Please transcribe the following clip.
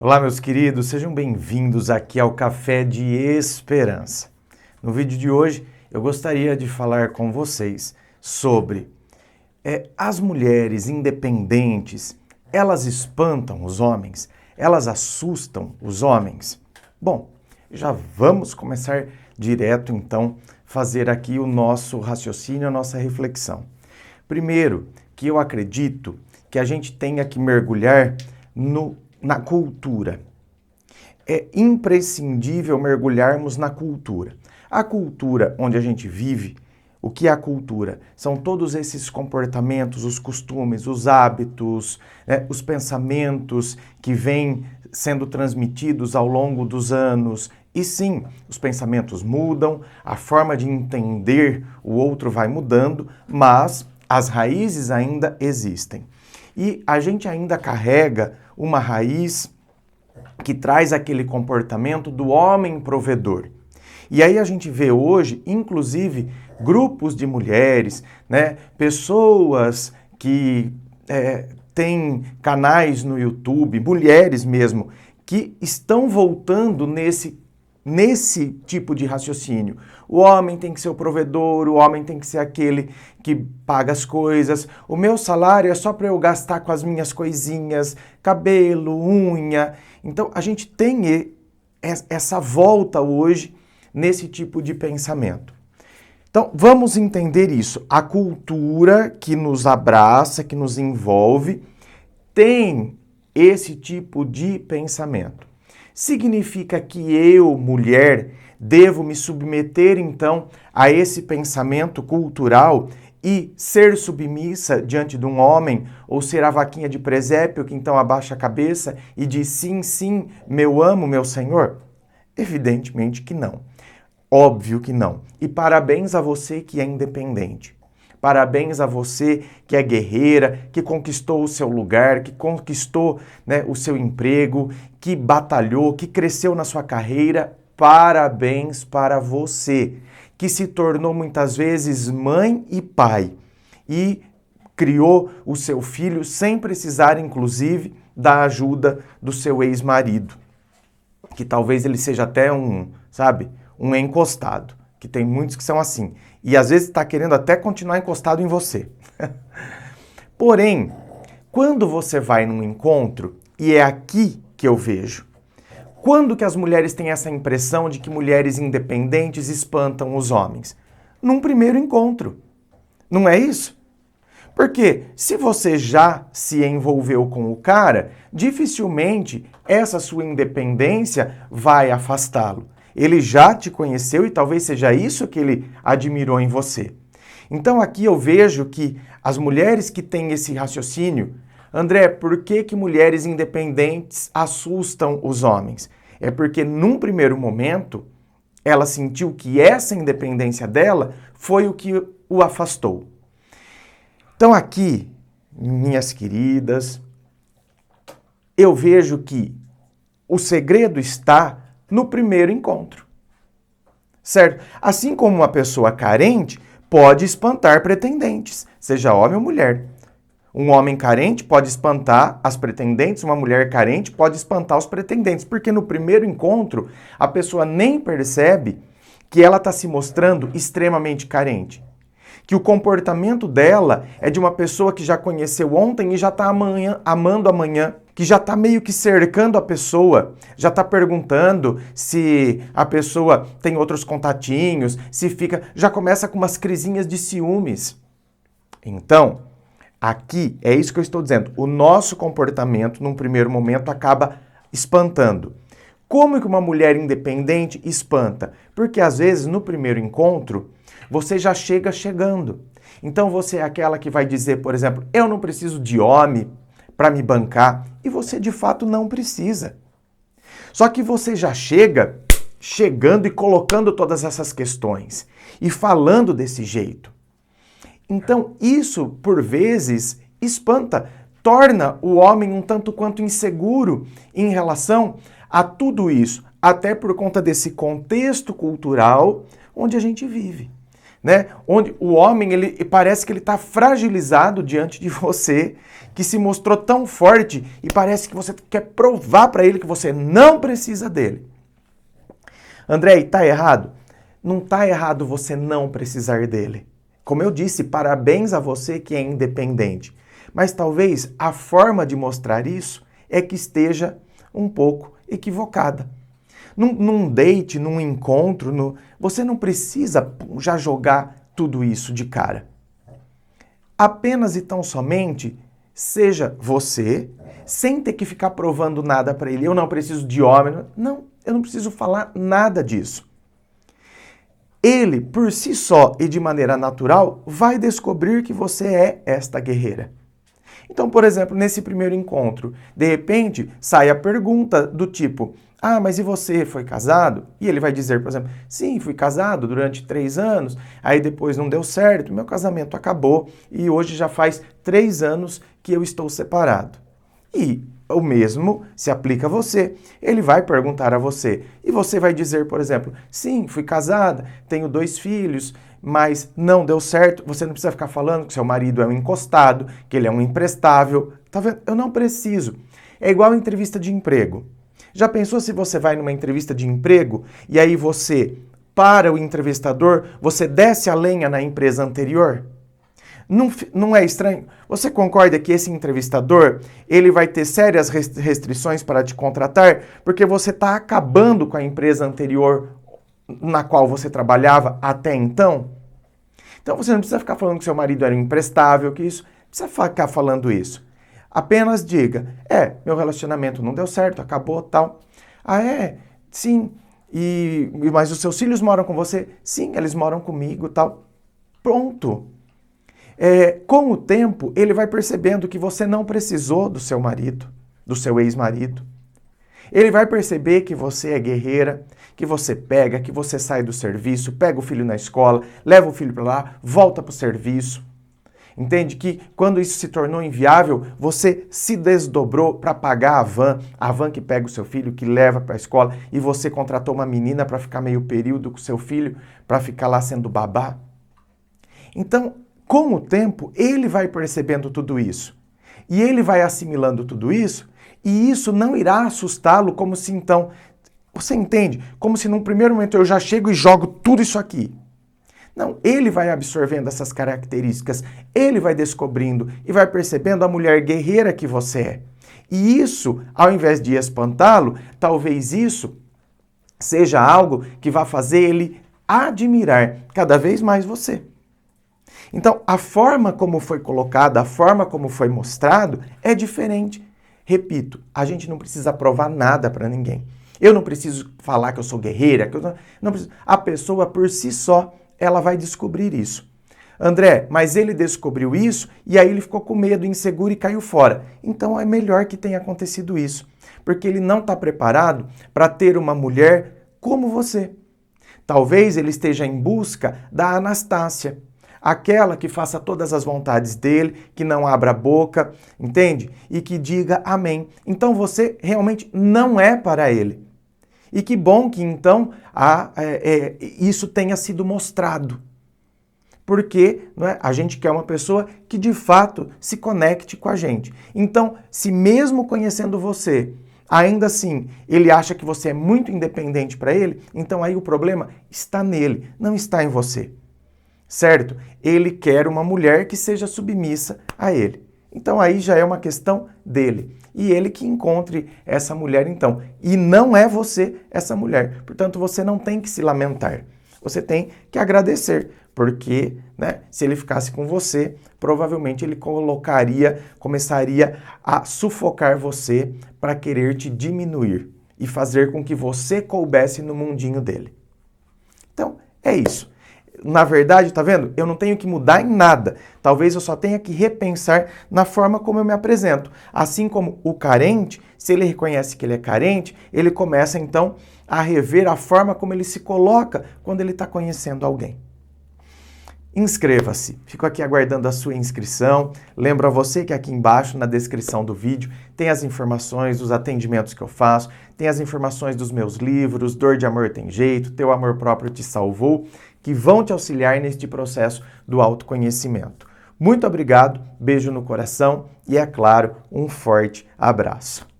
Olá, meus queridos, sejam bem-vindos aqui ao Café de Esperança. No vídeo de hoje, eu gostaria de falar com vocês sobre as mulheres independentes, elas espantam os homens? Elas assustam os homens? Bom, já vamos começar direto, então, fazer aqui o nosso raciocínio, a nossa reflexão. Primeiro, que eu acredito que a gente tenha que mergulhar na cultura. É imprescindível mergulharmos na cultura. A cultura onde a gente vive, o que é a cultura? São todos esses comportamentos, os costumes, os hábitos, os pensamentos que vêm sendo transmitidos ao longo dos anos. E sim, os pensamentos mudam, a forma de entender o outro vai mudando, mas as raízes ainda existem. E a gente ainda carrega uma raiz que traz aquele comportamento do homem provedor. E aí a gente vê hoje, inclusive, grupos de mulheres, pessoas que têm canais no YouTube, mulheres mesmo, que estão voltando nesse tipo de raciocínio. O homem tem que ser o provedor, o homem tem que ser aquele que paga as coisas. O meu salário é só para eu gastar com as minhas coisinhas, cabelo, unha. Então, a gente tem essa volta hoje nesse tipo de pensamento. Então, vamos entender isso. A cultura que nos abraça, que nos envolve, tem esse tipo de pensamento. Significa que eu, mulher, devo me submeter, então, a esse pensamento cultural e ser submissa diante de um homem, ou ser a vaquinha de presépio que então abaixa a cabeça e diz sim, sim, meu amo, meu senhor? Evidentemente que não. Óbvio que não. E parabéns a você que é independente. Parabéns a você que é guerreira, que conquistou o seu lugar, que conquistou o seu emprego, que batalhou, que cresceu na sua carreira. Parabéns para você, que se tornou muitas vezes mãe e pai e criou o seu filho sem precisar, inclusive, da ajuda do seu ex-marido, que talvez ele seja até um encostado, que tem muitos que são assim. E às vezes está querendo até continuar encostado em você. Porém, quando você vai num encontro, e é aqui que eu vejo, quando que as mulheres têm essa impressão de que mulheres independentes espantam os homens? Num primeiro encontro. Não é isso? Porque se você já se envolveu com o cara, dificilmente essa sua independência vai afastá-lo. Ele já te conheceu e talvez seja isso que ele admirou em você. Então aqui eu vejo que as mulheres que têm esse raciocínio, André, por que mulheres independentes assustam os homens? É porque num primeiro momento ela sentiu que essa independência dela foi o que o afastou. Então aqui, minhas queridas, eu vejo que o segredo está no primeiro encontro, certo? Assim como uma pessoa carente pode espantar pretendentes, seja homem ou mulher. Um homem carente pode espantar as pretendentes, uma mulher carente pode espantar os pretendentes, porque no primeiro encontro a pessoa nem percebe que ela está se mostrando extremamente carente. Que o comportamento dela é de uma pessoa que já conheceu ontem e já está amando amanhã, que já está meio que cercando a pessoa, já está perguntando se a pessoa tem outros contatinhos, já começa com umas crisinhas de ciúmes. Então, aqui é isso que eu estou dizendo, o nosso comportamento num primeiro momento acaba espantando. Como que uma mulher independente espanta? Porque às vezes no primeiro encontro você já chega chegando. Então você é aquela que vai dizer, por exemplo, eu não preciso de homem para me bancar. E você de fato não precisa. Só que você já chegando e colocando todas essas questões. E falando desse jeito. Então isso, por vezes, espanta. Torna o homem um tanto quanto inseguro em relação a tudo isso. Até por conta desse contexto cultural onde a gente vive. né? Onde o homem, ele parece que ele está fragilizado diante de você, que se mostrou tão forte e parece que você quer provar para ele que você não precisa dele. André, está errado? Não está errado você não precisar dele. Como eu disse, parabéns a você que é independente. Mas talvez a forma de mostrar isso é que esteja um pouco equivocada. Num date, num encontro, você não precisa já jogar tudo isso de cara. Apenas e tão somente seja você, sem ter que ficar provando nada para ele. Eu não preciso de homem. Não, eu não preciso falar nada disso. Ele, por si só e de maneira natural, vai descobrir que você é esta guerreira. Então, por exemplo, nesse primeiro encontro, de repente, sai a pergunta do tipo: ah, mas e você, foi casado? E ele vai dizer, por exemplo, sim, fui casado durante 3 anos, aí depois não deu certo, meu casamento acabou e hoje já faz 3 anos que eu estou separado. E o mesmo se aplica a você. Ele vai perguntar a você e você vai dizer, por exemplo, sim, fui casada, tenho 2 filhos, mas não deu certo. Você não precisa ficar falando que seu marido é um encostado, que ele é um imprestável. Tá vendo? Eu não preciso. É igual a entrevista de emprego. Já pensou se você vai numa entrevista de emprego e aí você, para o entrevistador, você desce a lenha na empresa anterior? Não é estranho? Você concorda que esse entrevistador, ele vai ter sérias restrições para te contratar porque você está acabando com a empresa anterior na qual você trabalhava até então? Então você não precisa ficar falando que seu marido era imprestável, que isso, não precisa ficar falando isso. Apenas diga, meu relacionamento não deu certo, acabou, tal. Ah, sim, mas os seus filhos moram com você? Sim, eles moram comigo, tal. Pronto. Com o tempo, ele vai percebendo que você não precisou do seu marido, do seu ex-marido. Ele vai perceber que você é guerreira, que você pega, que você sai do serviço, pega o filho na escola, leva o filho para lá, volta para o serviço. Entende que quando isso se tornou inviável, você se desdobrou para pagar a van que pega o seu filho, que leva para a escola, e você contratou uma menina para ficar meio período com o seu filho, para ficar lá sendo babá. Então, com o tempo, ele vai percebendo tudo isso. E ele vai assimilando tudo isso, e isso não irá assustá-lo como se então... Você entende? Como se num primeiro momento eu já chego e jogo tudo isso aqui. Não, ele vai absorvendo essas características, ele vai descobrindo e vai percebendo a mulher guerreira que você é. E isso, ao invés de espantá-lo, talvez isso seja algo que vá fazer ele admirar cada vez mais você. Então, a forma como foi colocada, a forma como foi mostrado é diferente. Repito, a gente não precisa provar nada para ninguém. Eu não preciso falar que eu sou guerreira, que eu não preciso. A pessoa por si só, ela vai descobrir isso. André, mas ele descobriu isso e aí ele ficou com medo, inseguro e caiu fora. Então é melhor que tenha acontecido isso, porque ele não está preparado para ter uma mulher como você. Talvez ele esteja em busca da Anastácia, aquela que faça todas as vontades dele, que não abra a boca, entende? E que diga amém. Então você realmente não é para ele. E que bom que então isso tenha sido mostrado. Porque a gente quer uma pessoa que de fato se conecte com a gente. Então, se mesmo conhecendo você, ainda assim ele acha que você é muito independente para ele, então aí o problema está nele, não está em você. Certo? Ele quer uma mulher que seja submissa a ele. Então aí já é uma questão dele. E ele que encontre essa mulher então. E não é você essa mulher. Portanto, você não tem que se lamentar. Você tem que agradecer. Porque, se ele ficasse com você, provavelmente ele começaria a sufocar você para querer te diminuir e fazer com que você coubesse no mundinho dele. Então, é isso. Na verdade, tá vendo? Eu não tenho que mudar em nada. Talvez eu só tenha que repensar na forma como eu me apresento. Assim como o carente, se ele reconhece que ele é carente, ele começa então a rever a forma como ele se coloca quando ele está conhecendo alguém. inscreva-se. Fico aqui aguardando a sua inscrição. Lembro a você que aqui embaixo, na descrição do vídeo, tem as informações dos atendimentos que eu faço, tem as informações dos meus livros, Dor de Amor Tem Jeito, Teu Amor Próprio Te Salvou, que vão te auxiliar neste processo do autoconhecimento. Muito obrigado, beijo no coração e, é claro, um forte abraço.